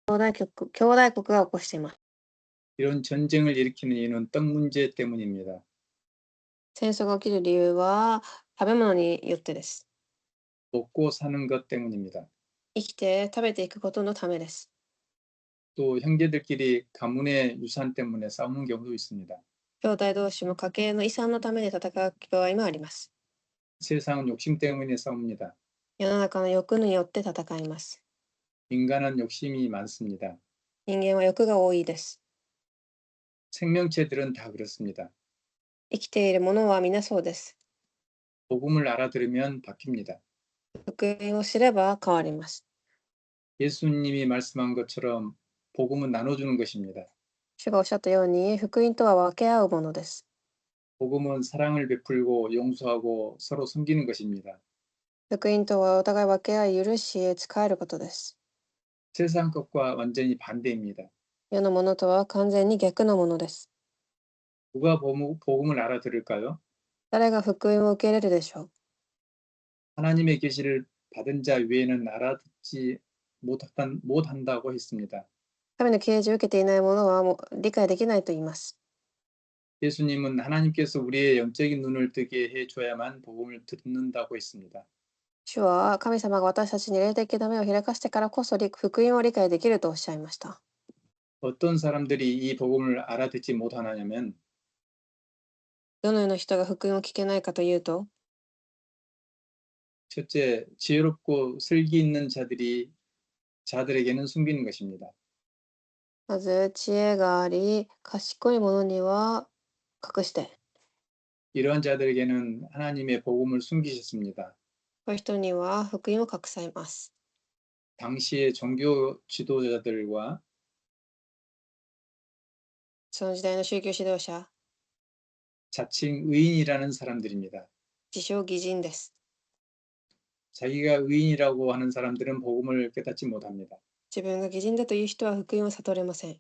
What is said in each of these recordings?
兄弟国が起こしています。 이런 전쟁을 일으키는 이유는 떡 문제 때문입니다. 戦争が起きる理由は食べ物によってです。 먹고 사는 것 때문입니다. 生きて食べていくことのためです。 또 형제들끼리 가문의 유산 때문에 싸우는 경우도 있습니다. 兄弟同士も家計の遺産のためで戦う場合もあります。 세상은 욕심 때문에 싸웁니다. 世の中の欲によって戦います。 인간은 욕심이 많습니다. 人間は欲が多いです。 생명체들은 다 그렇습니다. 生きているものは皆そうです。 복음을 알아들으면 바뀝니다. 福音を知れば変わります。 예수님이 말씀한 것처럼 복음은 나눠주는 것입니다. 主がおっしゃったように、福音とは分け合うものです。 복음은 사랑을 베풀고 용서하고 서로 섬기는 것입니다. 福音とはお互い分け合い、許し、仕えることです。 세상 것과 완전히 반대입니다. 世のものとは完全に逆のものです。 누가 복음을 알아들을까요? 誰が福音を受け入れるでしょう。 하나님의 계시를 받은 자 외에는 알아듣지 못한다고 했습니다. 神の啓示を受けていないものはもう理解できないと言います。 예수님은 하나님께서 우리의 영적인 눈을 뜨게 해줘야만 복음을 듣는다고 했습니다. 主は神様が私たちに霊的な目を開かせてからこそ福音を理解できるとおっしゃいました。 어떤 사람들이 이 복음을 알아듣지 못하냐면 どのような人が福音を聞けないかというと、 첫째, 지혜롭고 슬기 있는 자들에게는 숨기는 것입니다. まず知恵があり、賢い者には隠して、 이러한 자들에게는 하나님의 복음을 숨기셨습니다. こういう人には福音を隠されます。 당시의 종교 지도자들과 その時代の宗教指導者、 자칭 의인이라는 사람들입니다. 自称義人です。 자기가 의인이라고 하는 사람들은 복음을 깨닫지 못합니다. 自分が義人だという人は福音を悟れません。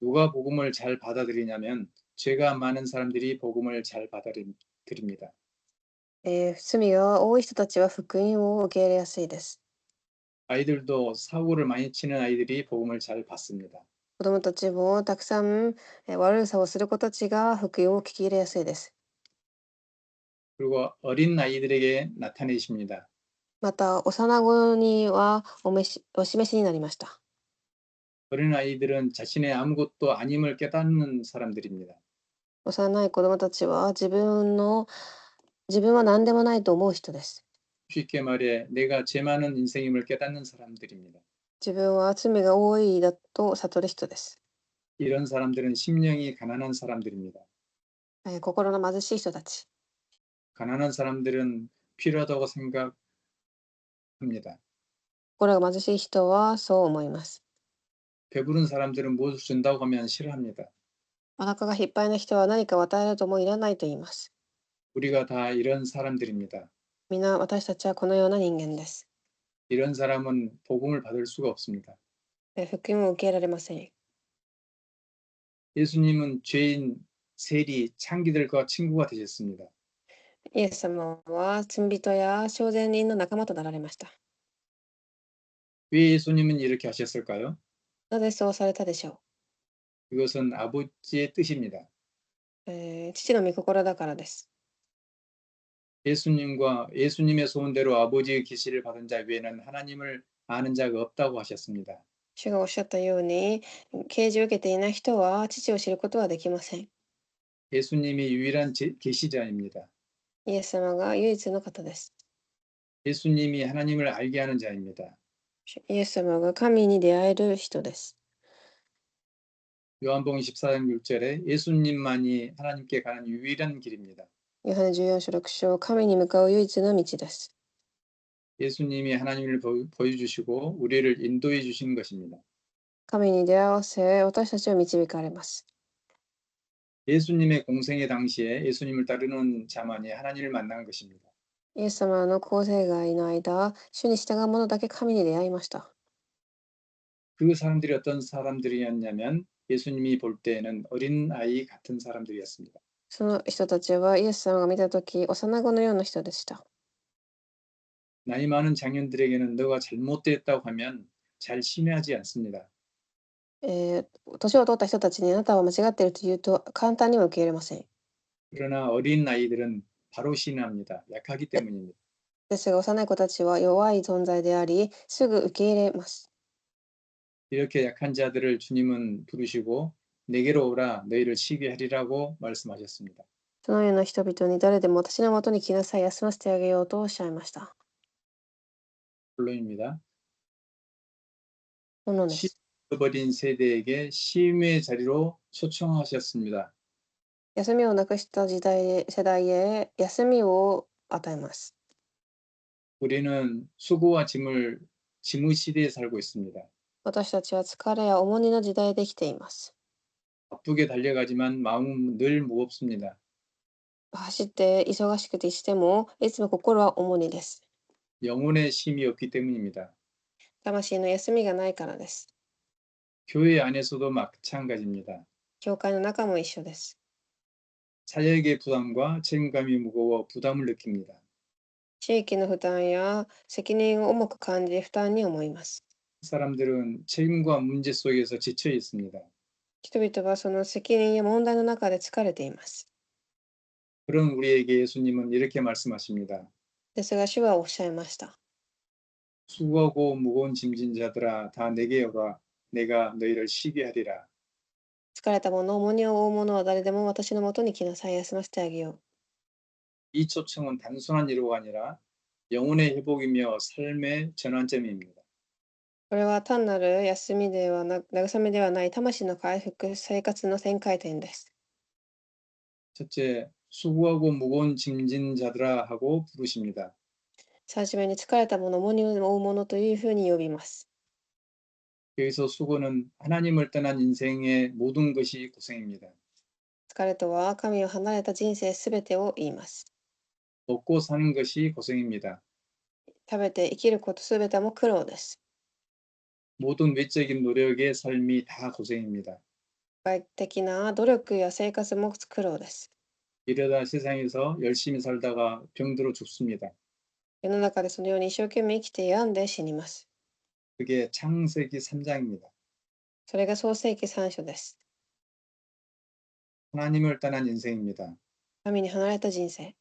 누가 복음을 잘 받아들이냐면 죄가 많은 사람들이 복음을 잘 받아들입니다. 罪が多い人たちは福音を受け入れやすいです。 아이들도 사고를 많이 치는 아이들이 복음을 잘 받습니다. 子供たちもたくさん悪さをする子たちが福音を聞き入れやすいです。 그리고 어린 아이들에게 나타내십니다. また、幼子にはお示しになりました。 어린 아이들은 자신의 아무것도 아님을 깨닫는 사람들입니다. 幼い子供たちは自分は何でもないと思う人です。 쉽게 말해 내가 죄 많은 인생임을 깨닫는 사람들입니다. 自分は罪が多いだと悟る人です。 이런 사람들은 심령이 가난한 사람들입니다. 心の貧しい人たち。 가난한 사람들은 필요하다고 생각합니다. 心が貧しい人はそう思います。 배부른 사람들은 무엇을 준다고 하면 싫어합니다. お腹がいっぱいな人は何かを与えるともいらないと言います。 우리가 다 이런 사람들입니다. 皆私たちはこのような人間です。 이런 사람은 복음을 받을 수가 없습니다. 福音を受け入れられません。 예수님은 죄인, 세리, 창기들과 친구가 되셨습니다. イエス様は罪人や少年人の仲間となられました。 왜 예수님은 이렇게 하셨을까요? なぜそうされたでしょ 그것은 아버지의 뜻입니다. う。父の御心だからです。 예수님의 소원대로 아버지의 계시를 받은 자 외에는 하나님을 아는 자가 없다고 하셨습니다. 主がおっしゃったように、啓示を受けていない人は父を知ることはできません。 예수님이 유일한 계시자입니다. イエス様が唯一の方です。 예수님이 하나님을 알게 하는 자입니다. イエス様が神に出会える人です。 요한복음 14장 6절에 예수님만이 하나님께 가는 유일한 길입니다. ヨハネ14章6章、神に向かう唯一の道です。 예수님이 하나님을 보여주시고 우리를 인도해 주시는 것입니다. 神に出会わせ、私たちを導かれます。 예수님의 공생의 당시에 예수님을 따르는 자만이 하나님을 만난 것입니다. イエス様の構成外の間、主に従う者だけ神に出会いました。 그 사람들이 어떤 사람들이었냐면 예수님이 볼 때에는 어린 아이 같은 사람들이었습니다. その人たちはイエス様が見たとき、幼子のような人でした。 나이 많은 장년들에게는 너가 잘못됐다고 하면 잘 신뢰하지 않습니다. 年を取った人たちにあなたは間違っていると言うと簡単には受け入れません。 그러나 어린 아이들은 바로 신뢰합니다. 약하기 で 때문입니다. ですが幼い子たちは弱い存在であり、すぐ受け入れます。 이렇게 약한 자들을 주님은 부르시고 내게로 오라 너희를 쉬게 하리라고 말씀하셨습니다. そのような人々に誰でも私のもとに来なさい、休ませてあげようとおっしゃいました。 본론입니다. 本論です。 쉬어버린 세대에게 쉼의 자리로 초청하셨습니다. 休みをなくした世代へ休みを与えます。 우리는 수고와 짐의 시대에 살고 있습니다. 私たちは疲れや重荷の時代で生きています。 바쁘게 달려가지만 마음은 늘 무겁습니다. 走って忙しくてしても、いつも心は重荷です。 영혼의 쉼이 없기 때문입니다. 魂の休みがないからです。 교회 안에서도 마찬가지입니다. 教会の中も一緒です。 사역의 부담과 책임감이 무거워 부담을 느낍니다. 地域の負担や責任を重く感じ、負担に思います。 사람들은 책임과 문제 속에서 지쳐 있습니다. 人々はその責任や問題の中で疲れています。 그런 우리에게 예수님은 이렇게 말씀하십니다. ですが主はおっしゃいました。 수고하고 무거운 짐진 자들아 다 내게 오라 내가 너희를 쉬게 하리라. 疲れた者、重荷を負う者は誰でも私のもとに来なさい、休ませてあげよう。 이 초청은 단순한 위로가 아니라 영혼의 회복이며 삶의 전환점입니다. これは単なる慰めではない魂の回復、生活の転換点です。 첫째, 수고하고 무거운 짐진 자들아 하고 부르십니다. 最初めに疲れた者、重荷を負う者というふうに呼びます。 여기서 수고는 하나님을 떠난 인생의 모든 것이 고생입니다. 疲れとは神を離れた人生すべてを言います。 먹고 사는 것이 고생입니다. 食べて生きることすべても苦労です。 모든 외적인 노력의 삶이 다 고생입니다. 外的な努力や生活も苦労です。 이러다 세상에서 열심히 살다가 병들어 죽습니다. 世の中でそのように一生懸命生きて病んで死にます。 그게 창세기 3장입니다. それが創世記3章です。 하나님을 떠난 인생입니다. 神に離れた人生。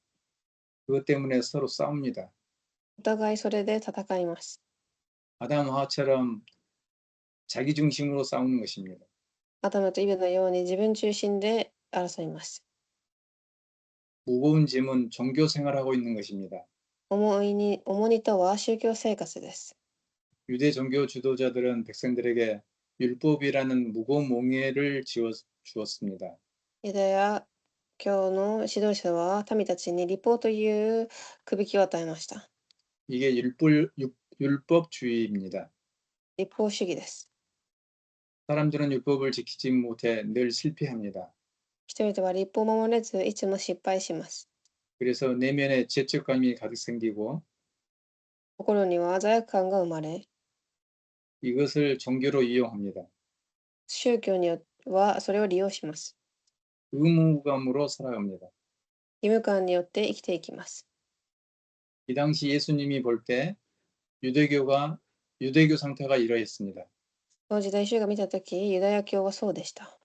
그것 때문에 서로 싸웁니다. お互いそれで戦います。 아담 하와처럼 자기 중심으로 싸우는 것입니다. アダムとイブのように自分中心で争います。 무거운 짐은 종교 생활하고 있는 것입니다. 重荷とは宗教生活です。 유대 종교 지도자들은 백성들에게 율법이라는 무거운 몽해를 주었습니다. ユダヤ教の指導者は民たちに立法というくびきを与えました。 이게 율법주의입니다. 立法主義です。 사람들은 율법을 지키지 못해 늘 실패합니다. 人々は立法を守れず、いつも失敗します。 그래서 내면에 죄책감이 가득 생기고 心には罪悪感が生まれ、 이것을 종교로 이용합니다. 宗教にはそれを利用します。 의무감으로 살아갑니다. 義務感によって生きていきます。 이 당시 예수님이 볼 때 유대교 상태가 이러했습니다. その時代主が見たとき、ユダヤ教はそうでした。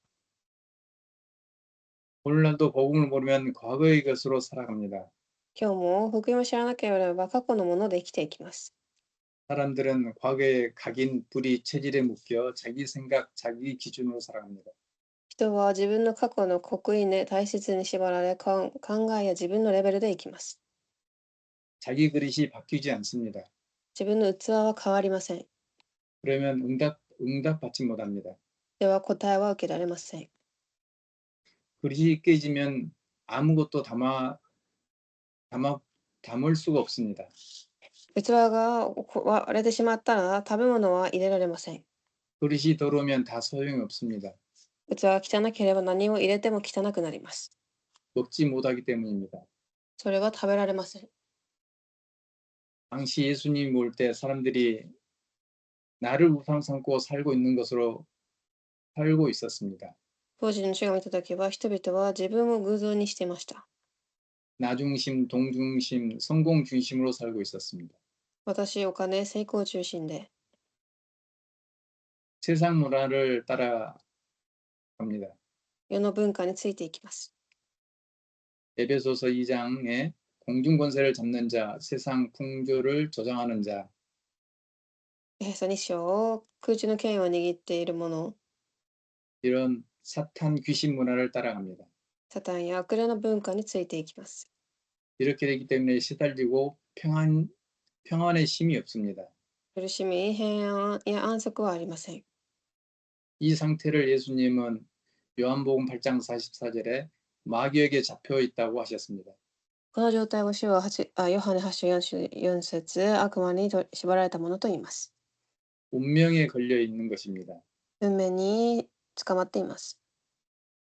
오늘날도 복음을 모르면 과거의 것으로 살아갑니다. 今日も福音を知らなければ過去のもので生きていきます。 사람들은 과거의 각인, 불의, 체질에 묶여 자기 생각, 자기 기준으로 살아갑니다. 人は自分の過去の刻印で大切に縛られ、考えや自分のレベルで生きます。 자기 그릇이 바뀌지 않습니다. 自分の器は変わりません。 그러면 응답받지 못합니다. では答えは受けられません。 그릇이 깨지면 아무것도 담을 수가 없습니다. 器が割れてしまったら食べ物は入れられません。 그릇이 더러우면 다 소용이 없습니다. 器が汚ければ何を入れても汚くなります。 먹지 못하기 때문입니다. それは食べられません。 당시 예수님이 볼 때 사람들이 나를 우상 삼고 살고 있는 것으로 살고 있었습니다. 当時の主が見たときは、人々は自分を偶像にしていました。 나 중심, 동 중심, 성공 중심으로 살고 있었습니다. 私、お金、成功中心で。 세상 문화를 따라갑니다. 世の文化についていきます。 에베소서 2장에 공중 권세를 잡는 자, 세상 풍조를 조장하는 자, エヘソ2章、空中の権威を握っている者、 이런 사탄 귀신 문화를 따라갑니다. サタンや悪霊の文化についていきます。 이렇게 되기 때문에 시달리고 평안의 쉼이 없습니다. 苦しみ、平安や安息はありません。 이 상태를 예수님은 요한복음 8장 44절에 마귀에게 잡혀 있다고 하셨습니다. この状態を主はヨハネ8章4節、悪魔に縛られたものと言います。 운명에 걸려 있는 것입니다. 運命に捕まっています。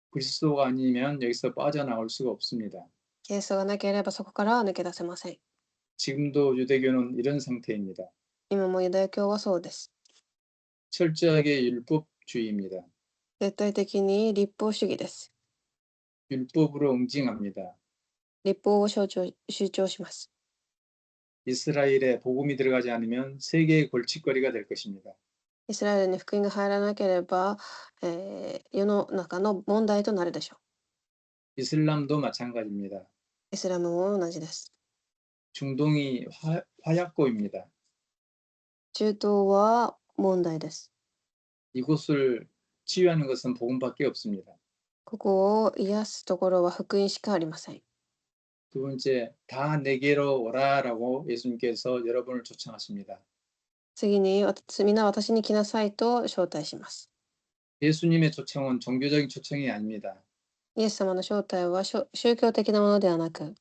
그리스도가 아니면 여기서 빠져나올 수가 없습니다. イエスがなければそこからは抜け出せません。 지금도 유대교는 이런 상태입니다. 今もユダヤ教はそうです。 철저하게 율법주의입니다. 絶対的に立法主義です。 율법으로 응징합니다. 立法を主張します。 이스라엘에 복음이 들어가지 않으면 세계의 골칫거리가 될 것입니다. イスラエルに福音が入らなければ、世の中の問題となるでしょ 이슬람도 마찬가지입니다. う。イスラムも同じです。 중동이 화약고입니다. 中東は問題です。 이곳을 치유하는 것은 복음밖에 없습니다. ここを癒すところは福音しかありません。 두 번째, 다 내게로 오라라고 예수님께서 여러분을 초청하십니다. 次に、皆私に来なさいと招待します。 예수님의 초청은 종교적인 초청이 아닙니다. イエス様の招待は宗教的なものではなく、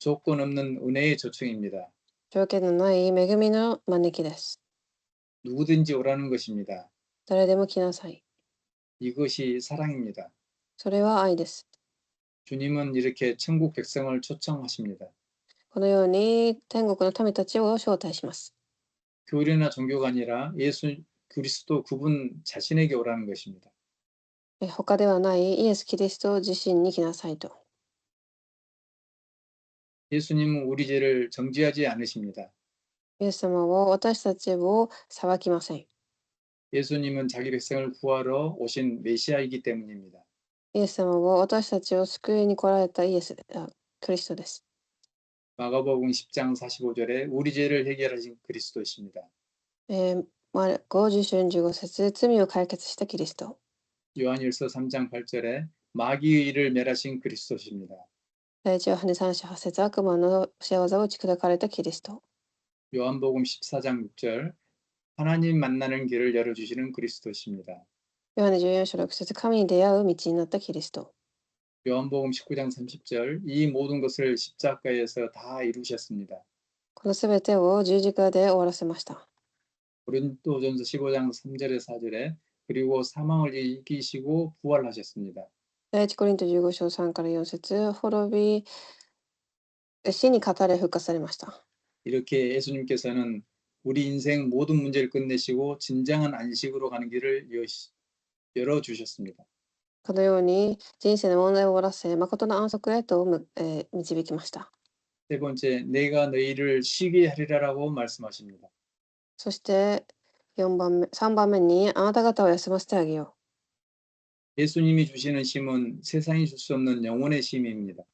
조건 없는 은혜의 초청입니다. 条件のない恵みの招きです。 누구든지 오라는 것입니다. 誰でも来なさい。 이것이 사랑입니다. それは愛です。 주님은 이렇게 천국 백성을 초청하십니다. このように天国の民たちを招待します。 교리나 종교가 아니라 예수 그리스도 그분 자신에게 오라는 것입니다. 他ではないイエス・キリスト自身に来なさいと。 예수님은 우리 죄를 정죄하지 않으십니다. イエス様は私たちを裁きません。 예수님은 자기 백성을 구하러 오신 메시아이기 때문입니다. イエス様は私たちを救いに来られたクリストです。 마가복음 10장 45절에 우리 죄를 해결하신 그리스도이십니다. マルコ10章45節、罪を解決したキリスト。 요한일서 3장 8절에 마귀의 일을 멸하신 그리스도십니다. 第一ヨハネ3章8節、悪魔の仕業を打ち砕かれたキリスト。 요한복음 14장 6절 하나님 만나는 길을 열어주시는 그리스도십니다. ヨハネ14章6節、神に出会う道になったキリスト。 요한복음 19장 30절 이 모든 것을 십자가에서 다 이루셨습니다. このすべてを十字架で終わらせました。 고린도전서 15장 3절에 4절에 그리고 사망을 이기시고 부활하셨습니다. 第一コリント15章3から4節、滅び、死に勝たれ復活されました。 이렇게 예수님께서는 우리 인생 모든 문제를 끝내시고 진정한 안식으로 가는 길을 열어주셨습니다. このように人生の問題を終わらせ、誠の安息へと導きました。 세 번째, 내가 너희를 쉬게 하리라라고 말씀하십니다. そして3番目に、あなた方を休ませてあげよ 예수님이 주시는 쉼은 세상이 줄 수 없는 영혼의 쉼입니다. う。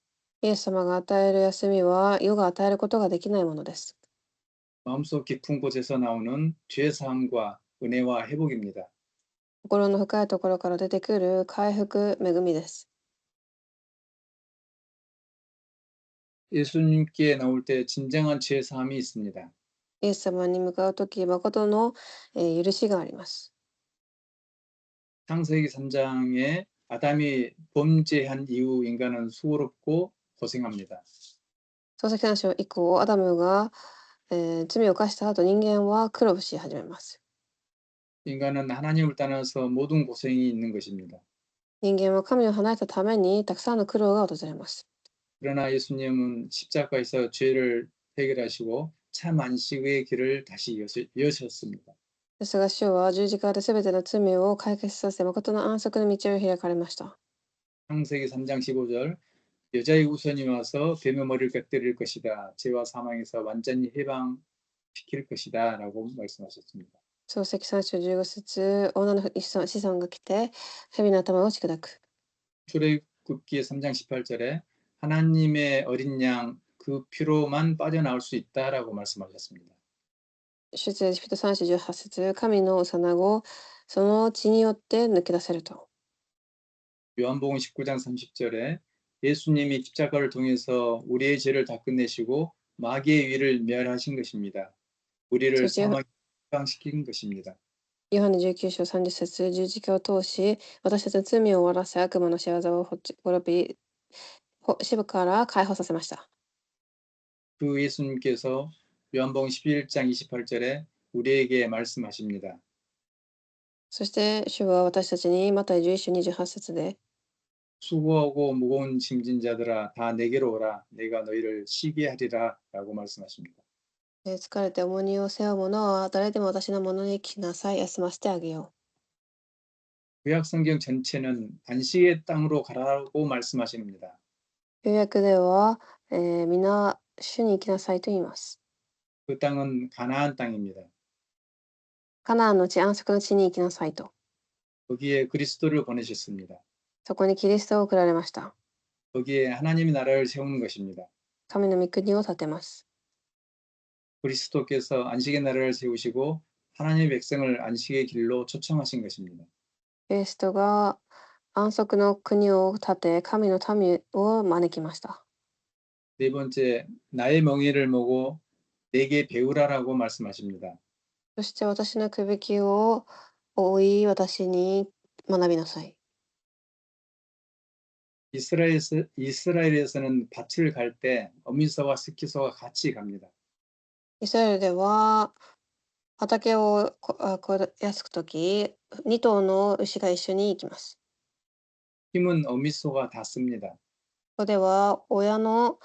イエス様が与える休みは、世が与えることができないものです。 마음속 깊은 곳에서 나오는 죄 사함과 은혜와 회복입니다. 心の深いところから出てくる回復、恵みです。 예수님께 나올 때 진정한 죄 사함이 있습니다. イエス様に向かうとき、誠の許しがあります。 창세기 3장에 아담이 범죄한 이후 인간은 수고롭고 고생합니다. 創世記3章以降、アダムが、罪を犯した後、人間は苦労し始めます。 인간은 하나님을 떠나서 모든 고생이 있는 것입니다. 人間は神を離れたためにたくさんの苦労が訪れます。 그러나 예수님은 십자가에서 죄를 해결하시고 참 안식의 길을 다시 여셨습니다. ですが主は十字架で全ての罪を解決させ、誠の安息の道を開かれました。 창세기 3장 15절 여자의 우선이 와서 뱀의 머리를 곁들일 것이다. 죄와 사망에서 완전히 해방시킬 것이다. 라고 말씀하셨습니다. 漱石三章15節、女の子孫が来て、蛇の頭を打ち砕く。 출애굽기 3장 18절에 하나님의 어린 양 그 피로만 빠져나올 수 있다라고 말씀하셨습니다. 出エジプト3章18節、神の幼子、その血によって抜け出せると。 요한복음 19장 30절에 예수님이 십자가를 통해서 우리의 죄를 다 끝내시고 마귀의 위를 멸하신 것입니다. 우리를 そしてヨ 사망에 해방시킨 것입니다. ハネ19章30節、十字架を通し、私たちの罪を終わらせ、悪魔の仕業を滅び、死部から解放させました。 그 예수님께서 요한복음 11장 28절에 우리에게 말씀하십니다. そして主は私たちにマタイ11章28節で、 수고하고 무거운 짐진 자들아 다 내게로 오라 내가 너희를 쉬게 하리라 라고 말씀하십니다. 疲れて重荷を背負う者は誰でも私のものに来なさい、休ませてあげよ 구약 성경 전체는 안식의 땅으로 가라고 말씀하십니다. う。旧約では、皆主に行きなさいと言います。 그 땅은 가나안 땅입니다. カナンの地、安息の地に行きなさいと。 거기에 그리스도를 보내셨습니다. そこにキリストを送られました。 거기에 하나님의 나라를 세우는 것입니다. 神の御国を建てます。 그리스도께서 안식의 나라를 세우시고 하나님의 백성을 안식의 길로 초청하신 것입니다. キリストが安息の国を建て、神の民を招きました。 네 번째, 나의 멍에를 모고 내게 배우라라고 말씀하십니다. そして私のくびきを追い、私に学びなさい。 이스라엘에서는 밭을 갈 때 어미소와 스키소가 같이 갑니다. イスラエルでは畑をやすくとき、2頭の牛が一緒に行きます。 힘은 어미소가 다 씁니다. ここでは親の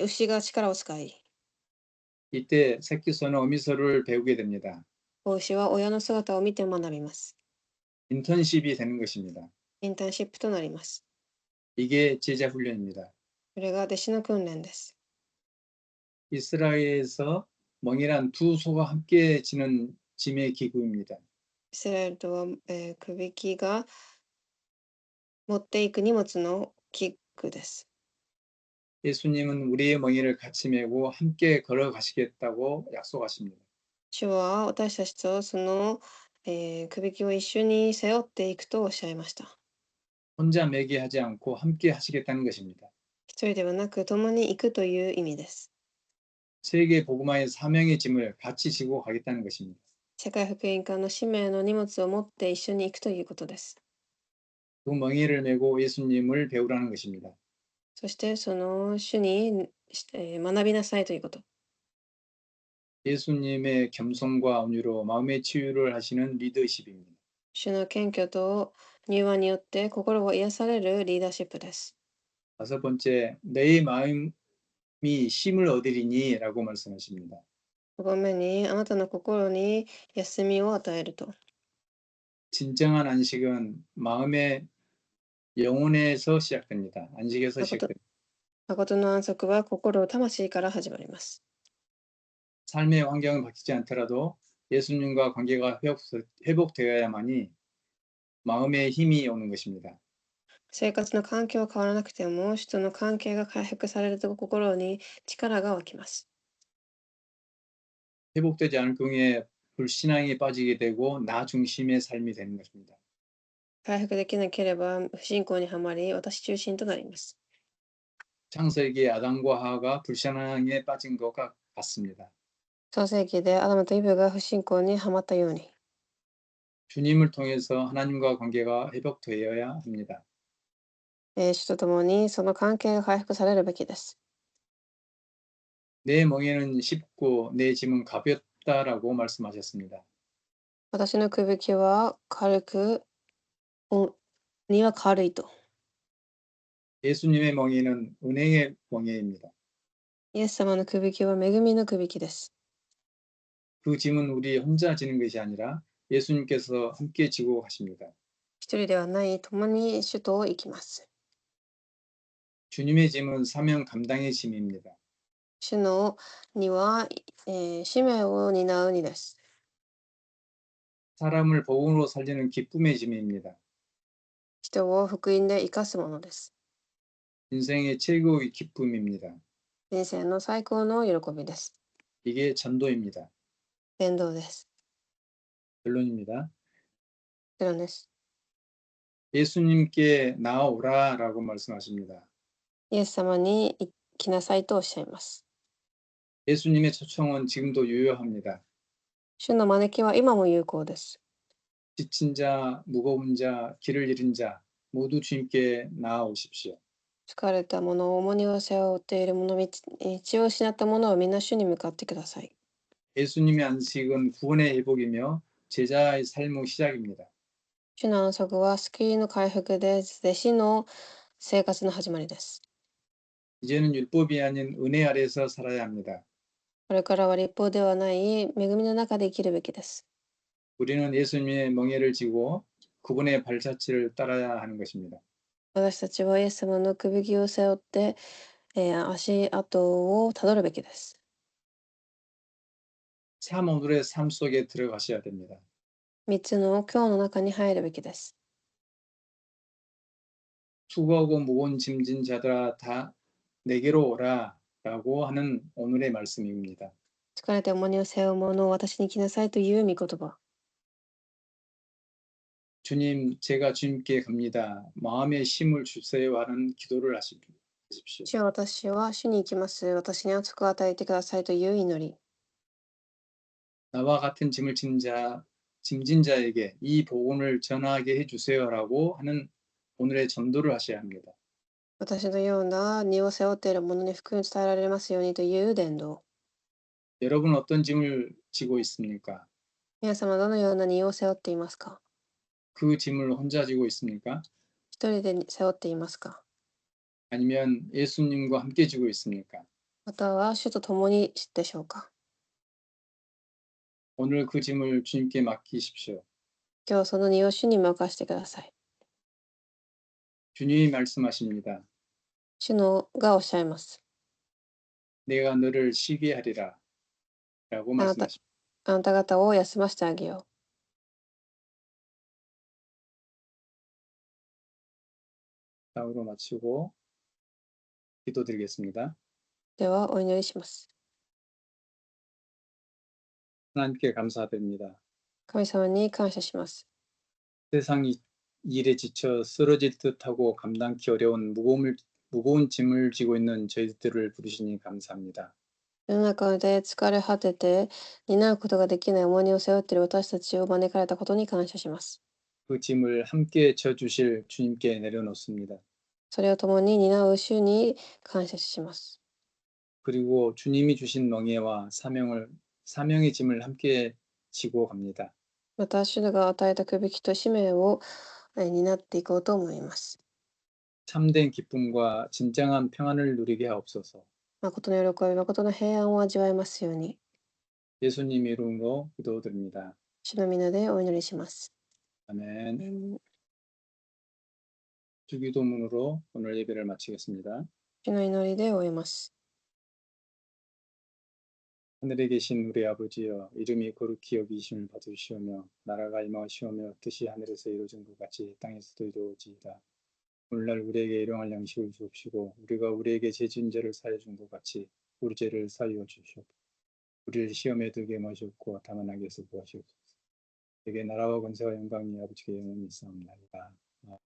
牛が力を使い、 이때 새끼소는 어미소를 배우게 됩니다. 子牛は親の姿を見て学びます。 인턴십이 되는 것입니다. インターンシップとなります。 이게 제자 훈련입니다. それが弟子の訓練です。 이스라엘에서 멍이란 두 소가 함께 지는 짐의 기구입니다. イスラエルとは、くびきが持っていく荷物の器具です。 예수님은 우리의 멍이를 같이 메고 함께 걸어가시겠다고 약속하십니다. 主は私たちとその、くびきを一緒に背負っていくとおっしゃいました。 혼자 매게 하지 않고 함께 하시겠다는 것입니다. 一人ではなく共に行くという意味です。 세계 복음화의 사명의 짐을 같이 지고 가겠다는 것입니다. 世界福音化の使命の荷物を持って一緒に行くということです。 그 멍이를 메고 예수님을 배우라는 것입니다. そしてその主に、学びなさいということ。 예수님의 겸손과 온유로 마음의 치유를 하시는 리더십입니다. 主の謙虚と柔和によって心を癒されるリーダーシップです。 다섯 번째, 내 마음이 쉼을 얻으리니 라고 말씀하십니다. 5番目に、あなたの心に休みを与えると。 진정한 안식은 마음의 영혼에서 시작됩니다. 안식에서 시작됩니다. 誠の安息は心、魂から始まります。 삶의 환경은 바뀌지 않더라도 예수님과 관계가 회복되어야만이 마음의 힘이 오는 것입니다. 生活の環境は変わらなくても、主との関係が回復されると心に力が湧きます。 회복되지 않을 경우에 불신앙에 빠지게 되고 나 중심의 삶이 되는 것입니다. 回復できなければ不信仰にはまり、私中心となります。 창세기에 아담과 하와가 불신앙에 빠진 것과 같습니다. 創世記でアダムとイブが不信仰にはまったように、 주님을 통해서 하나님과 관계가 회복되어야 합니다. 主と共にその関係が回復されるべきです。 내 멍에는 쉽고 내 짐은 가볍다라고 말씀하셨습니다. 私のくびきは軽く、荷は軽いと。 예수님의 멍에는 은혜의 멍에입니다. イエス様のくびきは恵みのくびきです。 그 짐은 우리 혼자 지는 것이 아니라 예수님께서 함께 지고 가십니다. 一人ではない、共に主と行きます。 주님의 짐은 사명 감당의 짐입니다. 主の荷は、使命を担う荷です。 사람을 복음으로 살리는 기쁨의 짐입니다. 人を福音で生かすものです。 인생의 최고의 기쁨입니다. 人生の最高の喜びです。 이게 전도입니다. 伝道です。 결론입니다. 結論です。 예수님께 나오라라고 말씀하십니다. イエス様に来なさいとおっしゃいます。 예수님의 초청은 지금도 유효합니다. 主の招きは今も有効です。 지친 자, 무거운 자, 길을 잃은 자 모두 주님께 나아오십시오. 疲れた者、重荷を背負っている者、道を失った者はみんな主に向かってください。 예수님의 안식은 구원의 회복이며 제자의 삶의 시작입니다. 主の安息は救いの回復で、弟子の生活の始まりです。 이제는 율법이 아닌 은혜 아래서 살아야 합니다. これからは立法ではない恵みの中で生きるべきです。 우리는 예수님의 멍에를 지고 그분의 발자취를 따라야 하는 것입니다. 私たちはイエス様のくびきを背負って、足跡をたどるべきです。 참 오늘의 삶 속에 들어가셔야 됩니다. 3つの今日の中に入るべきです。 수고하고 무거운 짐진 자들아 다 내게로 오라라고 하는 오늘의 말씀입니다. 疲れて重荷を背負う者を私に来なさいという御言葉。 주님, 제가 주님께 갑니다. 마음의 힘을 주세요 하는 기도를 하십시오. 主よ、私は主に行きます。私に熱く与えてくださいという祈り。 나와 같은 짐을 짐진 자에게 이 복음을 전하게 해주세요라고 하는 오늘의 전도를 하셔야 합니다. 私のような荷を背負っている者に福音を伝えられますようにという伝道。 여러분 어떤 짐을 지고 있습니까? 皆様どのような荷を背負っていますか？ 그 짐을 혼자 지고 있습니까? 一人で背負っていますか？ 아니면 예수님과 함께 지고 있습니까? または主と共にでしょうか？ 오늘 그 짐을 주님께 맡기십시오. 今日その荷を主に任せてください。 주님이 말씀하십니다. 主のがおっしゃいます。 내가 너를 쉬게 하리라 라고 あなた 말씀하십니다. あなた方を休ませてあげよ 다음으로 마치고 기도드리겠습니다. う。ではお祈りします。 하나님께 감사드립니다. 神様に感謝します。 세상 일에 지쳐 쓰러질 듯하고 감당기 어려운 무거운 짐을 지고 있는 저희들을 부르시니 감사합니다. 世の中で疲れ果てて担うことができない重荷を背負っている私たちを招かれたことに感謝します。 그 짐을 함께 져주실 주님께 내려놓습니다. それを共に担う主に感謝します。 그리고 주님이 주신 멍에와 사명의 짐을 함께 지고 갑니다. また主が与えたくびきと使命を担っていこうと思います。 참된 기쁨과 진정한 평안을 누리게 하옵소서. 誠の喜び、誠の平安を味わえますように、 예수님 이름으로 기도드립니다. 主の皆でお祈りします。 아멘. 주기도문으로 오늘 예배를 마치겠습니다. 主の祈りで終えます。 하늘에 계신 우리 아버지여, 이름이 거룩히 여기심을 받으시오며 나라가 임하시오며 뜻이 하늘에서 이루어진 것 같이 땅에서도 이루어지이다. 오늘날 우리에게 일용할 양식을 주옵시고 우리가 우리에게 죄진 죄를 사해 준 것 같이 우리 죄를 사하여 주시옵소서. 우리를 시험에 들게 마시옵고 다만 악에서 구하시옵소서. 내게 나라와 권세와 영광이 아버지께 영원히 있사옵나이다.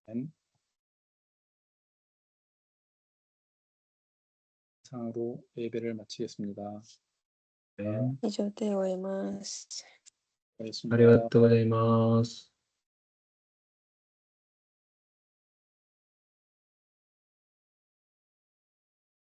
아멘. 상으로 예배를 마치겠습니다. 네. 以上で終えます。고맙습니다. ありがとうございます。